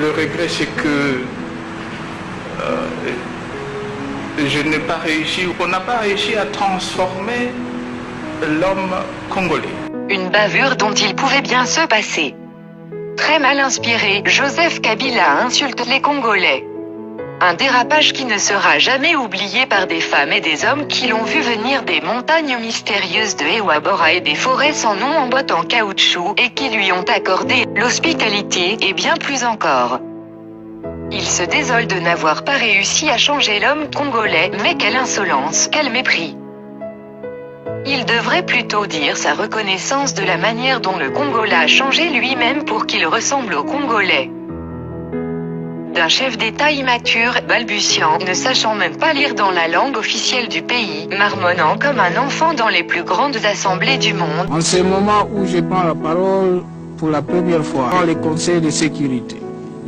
Le regret, c'est que je n'ai pas réussi, on n'a pas réussi à transformer l'homme congolais. Une bavure dont il pouvait bien se passer. Très mal inspiré, Joseph Kabila insulte les Congolais. Un dérapage qui ne sera jamais oublié par des femmes et des hommes qui l'ont vu venir des montagnes mystérieuses de Ewabora et des forêts sans nom en boîte en caoutchouc et qui lui ont accordé l'hospitalité et bien plus encore. Il se désole de n'avoir pas réussi à changer l'homme congolais, mais quelle insolence, quel mépris. Il devrait plutôt dire sa reconnaissance de la manière dont le Congo l'a changé lui-même pour qu'il ressemble au Congolais. D'un chef d'État immature, balbutiant, ne sachant même pas lire dans la langue officielle du pays, marmonnant comme un enfant dans les plus grandes assemblées du monde. En ce moment où je prends la parole pour la première fois dans les conseils de sécurité,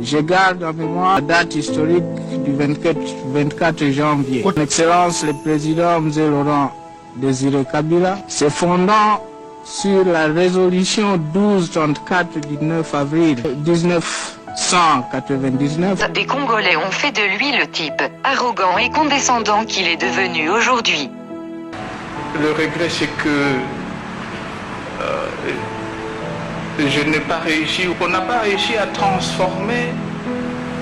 je garde en mémoire la date historique du 24 janvier. Son Excellence le Président Mzee Laurent Désiré Kabila, se fondant sur la résolution 1234 du 9 avril 1999. Des Congolais ont fait de lui le type arrogant et condescendant qu'il est devenu aujourd'hui. Le regret, c'est que je n'ai pas réussi, on n'a pas réussi à transformer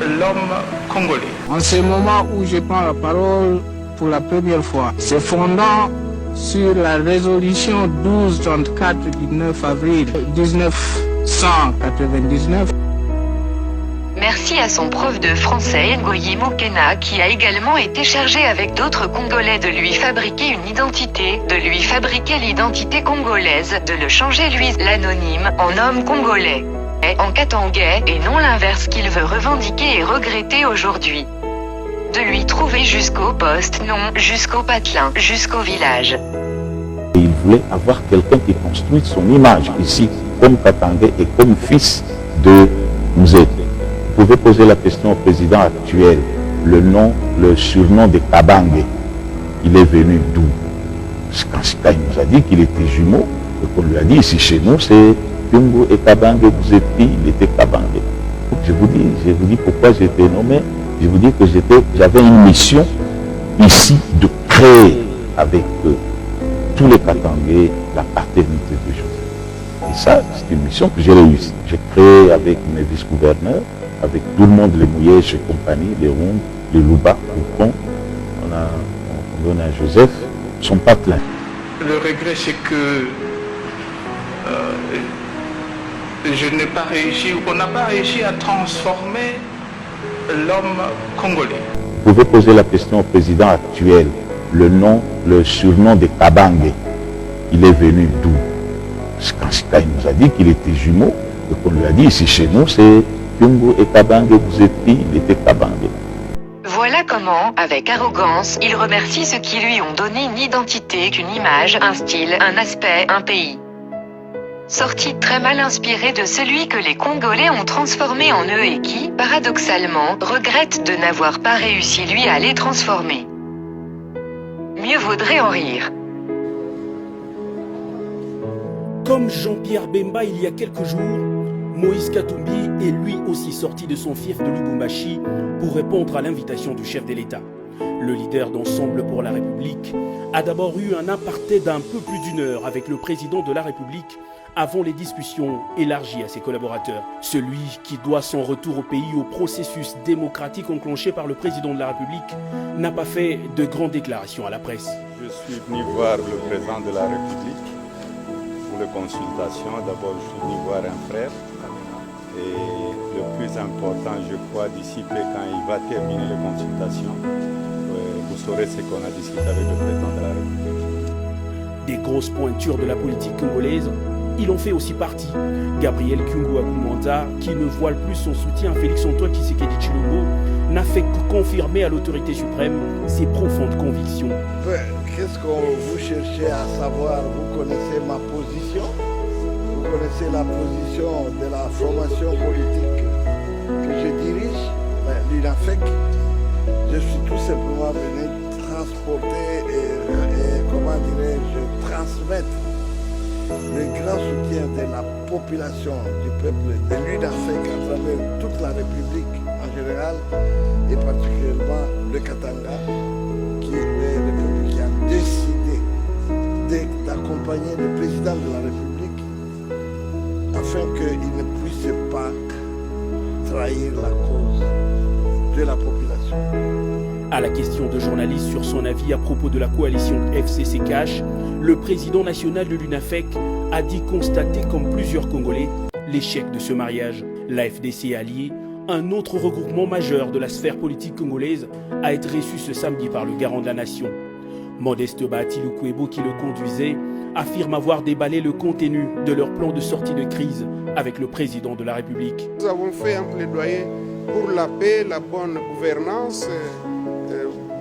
l'homme congolais. En ce moment où je prends la parole pour la première fois, se fondant sur la résolution 1234 du 9 avril 1999. Merci à son prof de français Ngoyi Mokena qui a également été chargé avec d'autres Congolais de lui fabriquer une identité, de lui fabriquer l'identité congolaise, de le changer lui, l'anonyme, en homme congolais. En katangais, et non l'inverse qu'il veut revendiquer et regretter aujourd'hui. De lui trouver jusqu'au poste, non, jusqu'au patelin, jusqu'au village. Il voulait avoir quelqu'un qui construise son image ici, comme Katangais et comme fils de Mzee. Vous pouvez poser la question au président actuel, le surnom de Kabange, il est venu d'où? Quand il nous a dit qu'il était jumeau, et qu'on lui a dit ici chez nous, c'est Kyungu et Kabange, vous êtes pris, il était Kabange. Je vous dis pourquoi j'ai été nommé. Je vous dis que j'avais une mission ici de créer avec tous les Katangais la paternité de Joseph. Et ça, c'est une mission que j'ai réussi. J'ai créé avec mes vice-gouverneurs, avec tout le monde, les Mouillés, chez compagnie, les Rondes, les Louba, le Pont. On donne à Joseph son patelin. Le regret, c'est que je n'ai pas réussi, on n'a pas réussi à transformer l'homme congolais. Vous pouvez poser la question au président actuel, le surnom de Kabange, il est venu d'où? Quand il nous a dit qu'il était jumeau, et qu'on lui a dit ici chez nous, c'est Kyungu et Kabange, vous êtes pris, il était Kabange. Voilà comment, avec arrogance, il remercie ceux qui lui ont donné une identité, une image, un style, un aspect, un pays. Sorti très mal inspiré de celui que les Congolais ont transformé en eux et qui, paradoxalement, regrette de n'avoir pas réussi lui à les transformer. Mieux vaudrait en rire. Comme Jean-Pierre Bemba il y a quelques jours, Moïse Katumbi est lui aussi sorti de son fief de Lubumbashi pour répondre à l'invitation du chef de l'État. Le leader d'Ensemble pour la République a d'abord eu un aparté d'un peu plus d'une heure avec le président de la République avant les discussions élargies à ses collaborateurs. Celui qui doit son retour au pays au processus démocratique enclenché par le président de la République n'a pas fait de grandes déclarations à la presse. Je suis venu voir le président de la République pour les consultations. D'abord, je suis venu voir un frère. Et le plus important, je crois, d'ici peu, quand il va terminer les consultations, vous saurez ce qu'on a discuté avec le président de la République. Des grosses pointures de la politique congolaise, il en fait aussi partie. Gabriel Kyungu Akumanda, qui ne voile plus son soutien à Félix-Antoine Tshisekedi Tshilombo, n'a fait que confirmer à l'autorité suprême ses profondes convictions. Qu'est-ce que vous cherchez à savoir? Vous connaissez ma position? Vous connaissez la position de la formation politique que je dirige, l'UNAFEC. Je suis tout simplement venu transporter et comment dirais-je, transmettre le grand soutien de la population, du peuple de l'UNAFEC à travers toute la République en général, et particulièrement le Katanga, qui est le peuple qui a décidé d'accompagner le président de la République afin qu'il ne puisse pas trahir la cause de la population. À la question de journalistes sur son avis à propos de la coalition FCC Cash, le président national de l'UNAFEC a dit constater, comme plusieurs Congolais, l'échec de ce mariage. La FDC alliée, un autre regroupement majeur de la sphère politique congolaise, a été reçu ce samedi par le garant de la nation. Modeste Bahati Lukwebo, qui le conduisait, affirme avoir déballé le contenu de leur plan de sortie de crise avec le président de la République. Nous avons fait un plaidoyer pour la paix, la bonne gouvernance,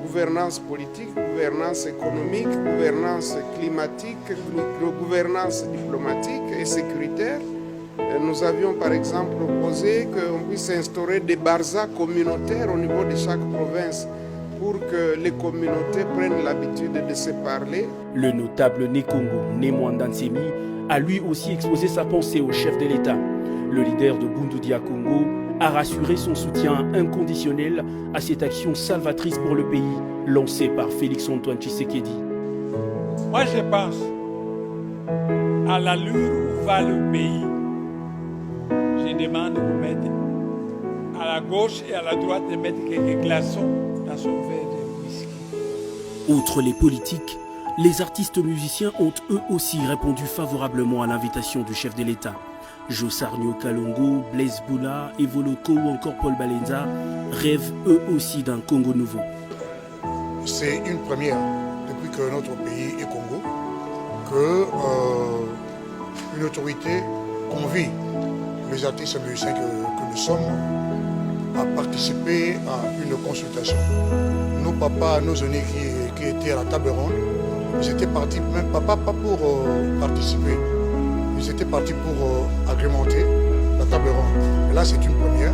gouvernance politique, gouvernance économique, gouvernance climatique, gouvernance diplomatique et sécuritaire. Nous avions par exemple proposé qu'on puisse instaurer des barzas communautaires au niveau de chaque province pour que les communautés prennent l'habitude de se parler. Le notable Nekongo, Nemwanda Nsemi, a lui aussi exposé sa pensée au chef de l'État. Le leader de Bundu Dia Congo a rassuré son soutien inconditionnel à cette action salvatrice pour le pays lancée par Félix-Antoine Tshisekedi. Moi je pense à l'allure où va le pays. Je demande de mettre à la gauche et à la droite de mettre quelques glaçons dans son verre de whisky. Outre les politiques, les artistes musiciens ont eux aussi répondu favorablement à l'invitation du chef de l'État. Josarnio Kalongo, Blaise Boula, Evoloko ou encore Paul Balenza rêvent eux aussi d'un Congo nouveau. C'est une première depuis que notre pays est Congo, qu'une autorité convie les artistes musiciens que nous sommes à participer à une consultation. Nos papas, nos aînés qui étaient à la table ronde, ils étaient partis, même pas pour participer, ils étaient partis pour agrémenter la table ronde. Et là, c'est une première.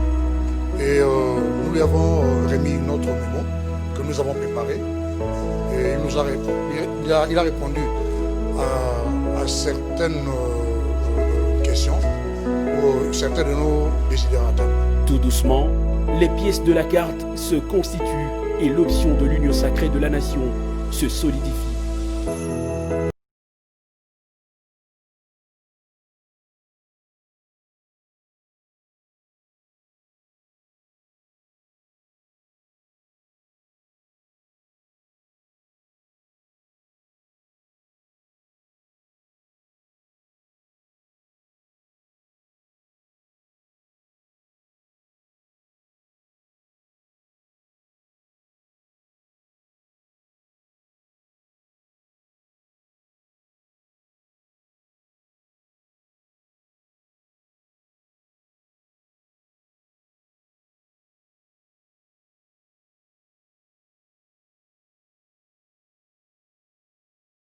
Et nous lui avons remis notre mémo que nous avons préparé. Et il a répondu à certaines questions, certains de nos désidérateurs. Tout doucement, les pièces de la carte se constituent et l'option de l'union sacrée de la nation se solidifie.